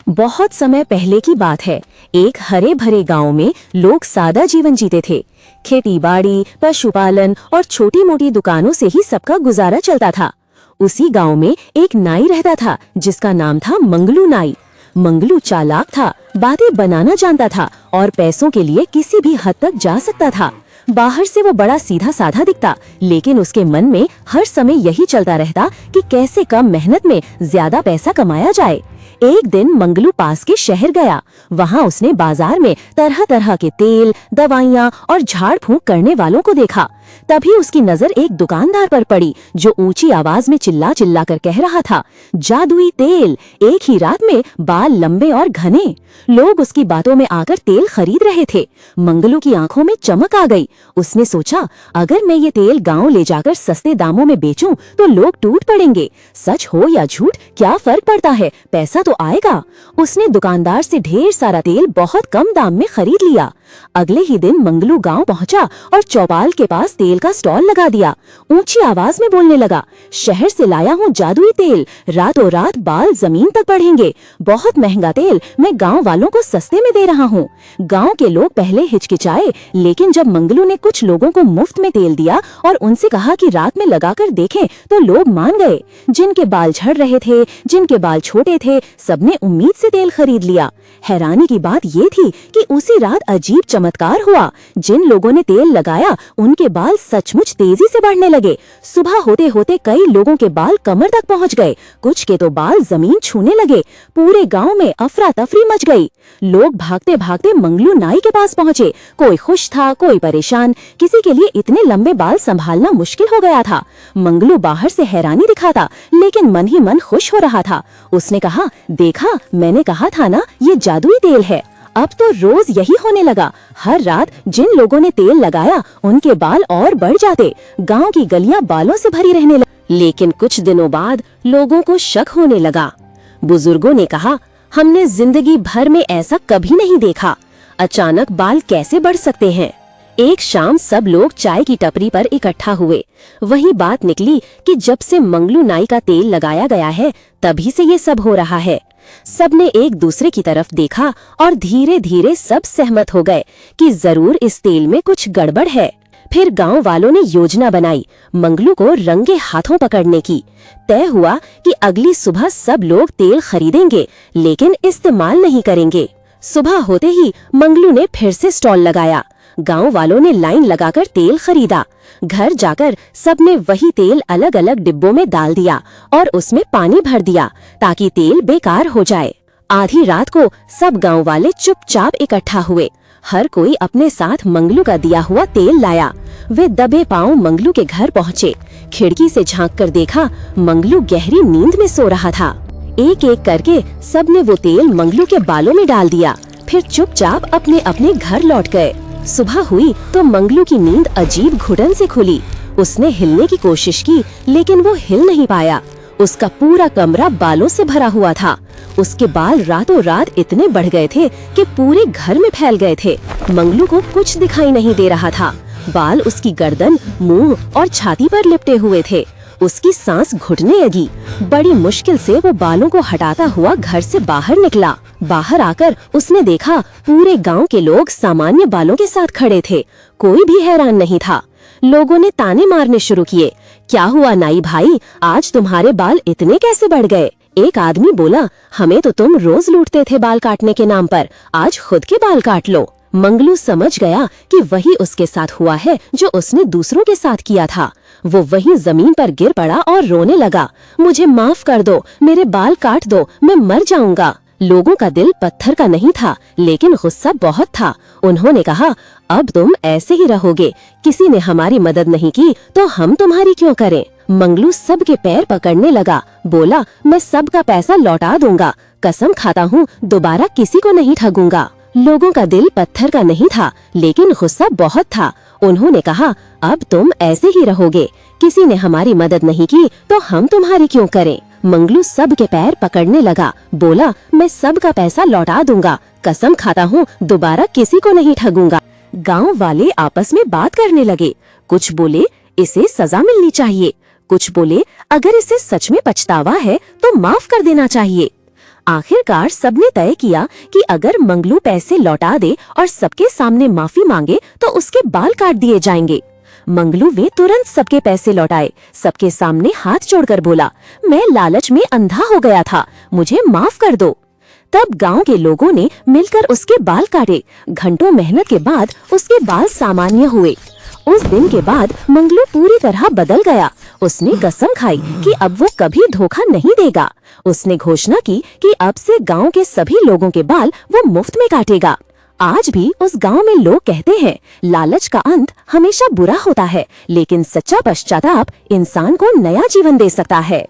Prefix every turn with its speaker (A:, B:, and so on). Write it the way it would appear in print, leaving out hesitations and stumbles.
A: बहुत समय पहले की बात है। एक हरे भरे गांव में लोग सादा जीवन जीते थे। खेती बाड़ी, पशुपालन और छोटी मोटी दुकानों से ही सबका गुजारा चलता था। उसी गांव में एक नाई रहता था जिसका नाम था मंगलू नाई। मंगलू चालाक था, बातें बनाना जानता था और पैसों के लिए किसी भी हद तक जा सकता था। बाहर से वो बड़ा सीधा साधा दिखता, लेकिन उसके मन में हर समय यही चलता रहता कि कैसे कम मेहनत में ज्यादा पैसा कमाया जाए। एक दिन मंगलू पास के शहर गया। वहाँ उसने बाजार में तरह तरह के तेल, दवाइयाँ और झाड़ फूंक करने वालों को देखा। तभी उसकी नजर एक दुकानदार पर पड़ी जो ऊंची आवाज में चिल्ला चिल्ला कर कह रहा था, जादुई तेल, एक ही रात में बाल लंबे और घने। लोग उसकी बातों में आकर तेल खरीद रहे थे। मंगलू की आंखों में चमक आ गई। उसने सोचा, अगर मैं ये तेल गांव ले जाकर सस्ते दामों में बेचूं तो लोग टूट पड़ेंगे। सच हो या झूठ, क्या फर्क पड़ता है, पैसा तो आएगा। उसने दुकानदार से ढेर सारा तेल बहुत कम दाम में खरीद लिया। अगले ही दिन मंगलू गांव पहुंचा और चौपाल के पास तेल का स्टॉल लगा दिया। ऊंची आवाज में बोलने लगा, शहर से लाया हूँ जादुई तेल, रातों रात बाल जमीन तक बढ़ेंगे। बहुत महंगा तेल मैं गांव वालों को सस्ते में दे रहा हूँ। गांव के लोग पहले हिचकिचाए, लेकिन जब मंगलू ने कुछ लोगों को मुफ्त में तेल दिया और उनसे कहा कि रात में लगाकर देखें, तो लोग मान गए। जिनके बाल झड़ रहे थे, जिनके बाल छोटे थे, सबने उम्मीद से तेल खरीद लिया। हैरानी की बात ये थी कि उसी रात अजीब चमत्कार हुआ। जिन लोगों ने तेल लगाया उनके बाल सचमुच तेजी से बढ़ने लगे। सुबह होते होते कई लोगों के बाल कमर तक पहुंच गए, कुछ के तो बाल जमीन छूने लगे। पूरे गांव में अफरा तफरी मच गई। लोग भागते भागते मंगलू नाई के पास पहुंचे। कोई खुश था, कोई परेशान। किसी के लिए इतने लंबे बाल संभालना मुश्किल हो गया था। मंगलू बाहर से हैरानी दिखाता, लेकिन मन ही मन खुश हो रहा था। उसने कहा, देखा, मैंने कहा था ना, ये जादुई तेल है। अब तो रोज यही होने लगा। हर रात जिन लोगों ने तेल लगाया उनके बाल और बढ़ जाते। गांव की गलियां बालों से भरी रहने लगी। लेकिन कुछ दिनों बाद लोगों को शक होने लगा। बुजुर्गों ने कहा, हमने जिंदगी भर में ऐसा कभी नहीं देखा। अचानक बाल कैसे बढ़ सकते हैं? एक शाम सब लोग चाय की टपरी पर इकट्ठा हुए। वही बात निकली कि जब से मंगलू नाई का तेल लगाया गया है, तभी से ये सब हो रहा है। सबने एक दूसरे की तरफ देखा और धीरे धीरे सब सहमत हो गए कि जरूर इस तेल में कुछ गड़बड़ है। फिर गांव वालों ने योजना बनाई मंगलू को रंगे हाथों पकड़ने की। तय हुआ कि अगली सुबह सब लोग तेल खरीदेंगे, लेकिन इस्तेमाल नहीं करेंगे। सुबह होते ही मंगलू ने फिर से स्टॉल लगाया। गांव वालों ने लाइन लगाकर तेल खरीदा। घर जाकर सबने वही तेल अलग अलग डिब्बों में डाल दिया और उसमें पानी भर दिया ताकि तेल बेकार हो जाए। आधी रात को सब गांव वाले चुपचाप इकट्ठा हुए। हर कोई अपने साथ मंगलू का दिया हुआ तेल लाया। वे दबे पांव मंगलू के घर पहुँचे। खिड़की से झांककर देखा, मंगलू गहरी नींद में सो रहा था। एक एक करके सबने वो तेल मंगलू के बालों में डाल दिया। फिर चुपचाप अपने अपने घर लौट गए। सुबह हुई तो मंगलू की नींद अजीब घुटन से खुली। उसने हिलने की कोशिश की, लेकिन वो हिल नहीं पाया। उसका पूरा कमरा बालों से भरा हुआ था। उसके बाल रातों रात इतने बढ़ गए थे कि पूरे घर में फैल गए थे। मंगलू को कुछ दिखाई नहीं दे रहा था। बाल उसकी गर्दन, मुंह और छाती पर लिपटे हुए थे। उसकी सांस घुटने लगी। बड़ी मुश्किल से वो बालों को हटाता हुआ घर से बाहर निकला। बाहर आकर उसने देखा पूरे गांव के लोग सामान्य बालों के साथ खड़े थे। कोई भी हैरान नहीं था। लोगों ने ताने मारने शुरू किए, क्या हुआ नाई भाई, आज तुम्हारे बाल इतने कैसे बढ़ गए? एक आदमी बोला, हमें तो तुम रोज लूटते थे बाल काटने के नाम पर, आज खुद के बाल काट लो। मंगलू समझ गया कि वही उसके साथ हुआ है जो उसने दूसरों के साथ किया था। वो वहीं जमीन पर गिर पड़ा और रोने लगा, मुझे माफ कर दो, मेरे बाल काट दो, मैं मर जाऊंगा। लोगों का दिल पत्थर का नहीं था, लेकिन गुस्सा बहुत था। उन्होंने कहा, अब तुम ऐसे ही रहोगे, किसी ने हमारी मदद नहीं की तो हम तुम्हारी क्यों करें? मंगलू सबके पैर पकड़ने लगा। बोला, मैं सबका पैसा लौटा दूंगा, कसम खाता हूँ दोबारा किसी को नहीं ठगूंगा। लोगों का दिल पत्थर का नहीं था, लेकिन गुस्सा बहुत था। उन्होंने कहा, अब तुम ऐसे ही रहोगे, किसी ने हमारी मदद नहीं की तो हम तुम्हारी क्यों करें? मंगलू सब के पैर पकड़ने लगा। बोला, मैं सबका पैसा लौटा दूंगा, कसम खाता हूँ दोबारा किसी को नहीं ठगूंगा। गांव वाले आपस में बात करने लगे। कुछ बोले, इसे सजा मिलनी चाहिए। कुछ बोले, अगर इसे सच में पछतावा है तो माफ कर देना चाहिए। आखिरकार सबने तय किया कि अगर मंगलू पैसे लौटा दे और सबके सामने माफी मांगे तो उसके बाल काट दिए जाएंगे। मंगलू वे तुरंत सबके पैसे लौटाए, सबके सामने हाथ जोड़कर बोला, मैं लालच में अंधा हो गया था, मुझे माफ कर दो। तब गांव के लोगों ने मिलकर उसके बाल काटे। घंटों मेहनत के बाद उसके बाल सामान्य हुए। उस दिन के बाद मंगलू पूरी तरह बदल गया। उसने कसम खाई कि अब वो कभी धोखा नहीं देगा। उसने घोषणा की कि अब से गांव के सभी लोगों के बाल वो मुफ्त में काटेगा। आज भी उस गांव में लोग कहते हैं, लालच का अंत हमेशा बुरा होता है, लेकिन सच्चा पश्चाताप इंसान को नया जीवन दे सकता है।